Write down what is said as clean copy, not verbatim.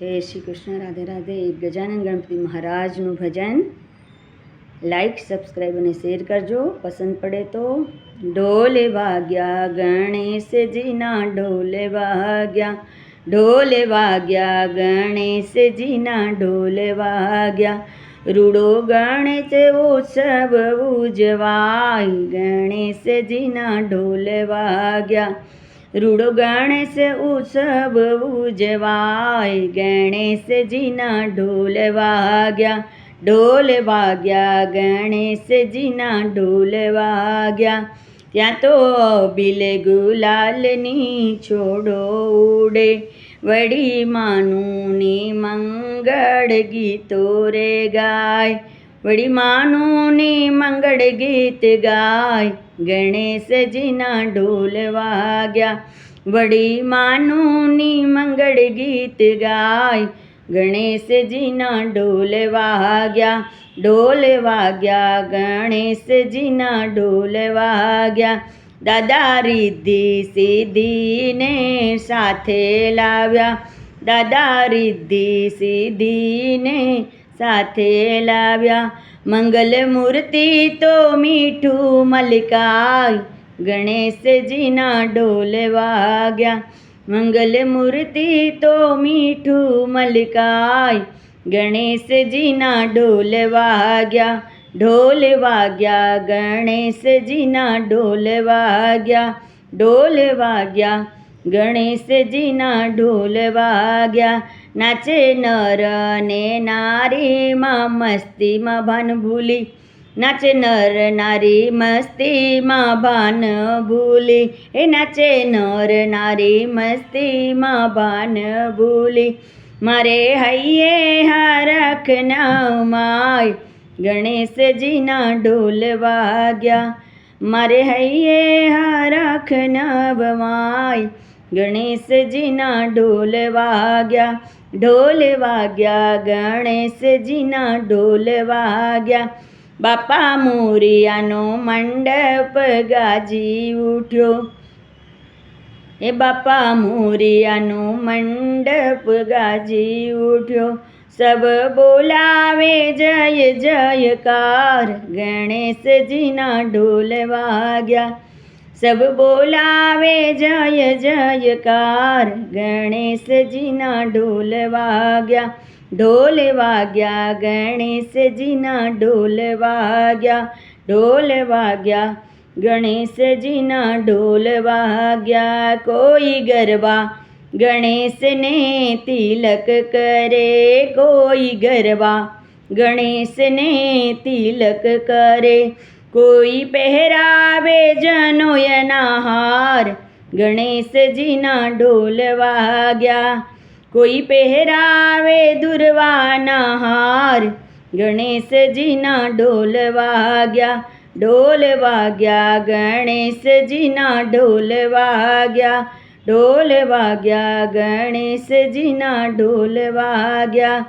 जय श्री कृष्ण। राधे राधे। गजानन गणपति महाराजનું ભજન like subscribe અને share કરજો, પસંદ પડે તો। ઢોલે વાગ્યા ગણેશજીના, ઢોલે વાગ્યા, ઢોલે વાગ્યા ગણેશજીના, ઢોલે વાગ્યા। રૂડો ગણેશ ઉત્સવ ઉજવાય, ગણેશજીના ઢોલે વાગ્યા। રૂડો ગણેશ ઉત્સવ ઉજવાય, ગણેશજીના ઢોલ વાગ્યા, ઢોલ વાગ્યા ગણેશજીના ઢોલ વાગ્યા। ત્યાં તો બિલે ગુલાલની છોડો ઉડે, વડી માનું ની મંગળ ગીતો રે ગાય, વડી માનું ની મંગળ ગીત ગાય, ગણેશજીના ઢોલ વાગ્યા। વડી માનું ની મંગળ ગીત ગાય, ગણેશજીના ઢોલ વાગ્યા, ઢોલ વાગ્યા ગણેશજીના ઢોલ વાગ્યા। દાદા રિદ્ધિ સિદ્ધિને સાથે લાવ્યા, દાદા રિદ્ધિ સિદ્ધિને સાથે લાવ્યા। મંગલ મૂર્તિ તો મીઠું મલકાય, ગણેશજીના ઢોલ વાગ્યા। મંગલ મૂર્તિ તો મીઠું મલકાય, ગણેશજીના ઢોલ વાગ્યા, ઢોલ વાગ્યા ગણેશજીના ઢોલ વાગ્યા, ઢોલ વાગ્યા ગણેશજીના ઢોલ વાગ્યા। નાચે નર ને નારીમાં મસ્તીમાં ભાન ભૂલી, નાચે નર નારી મસ્તીમાં ભાન ભૂલી, એ નાચે નર નારી મસ્તીમાં ભાન ભૂલી। મારે હૈયે હરખ નમાય, ગણેશજીના ઢોલ વાગ્યા। મારે હૈયે હરખ નમાય, ગણેશજીના ઢોલ વાગ્યા, ઢોલ વાગ્યા ગણેશજીના ઢોલ વાગ્યા। બાપા મોરિયાનો મંડપ ગાજી ઉઠ્યો, એ બાપા મોરિયાનો મંડપ ગાજી ઉઠ્યો। સબ બોલાવે જય જયકાર, ગણેશજીના ઢોલ વાગ્યા। સબ બોલાવે જય જયકાર, ગણેશજીના ઢોલ વાગ્યા, ઢોલ વાગ્યા ગણેશજીના ઢોલ વાગ્યા, ઢોલ વાગ્યા ગણેશજીના ઢોલ વાગ્યા। કોઈ ગરબા ગણેશને તિલક કરે, કોઈ ગરબા ગણેશને તિલક કરે, કોઈ પહેરાવે જનોયના હાર, ગણેશજીના ઢોલ વાગ્યા। કોઈ પહેરાવે દુર્વાના હાર, ગણેશજીના ઢોલ વાગ્યા, ઢોલ વાગ્યા ગણેશજીના ઢોલ વાગ્યા, ઢોલ વાગ્યા ગણેશજીના ઢોલ વાગ્યા।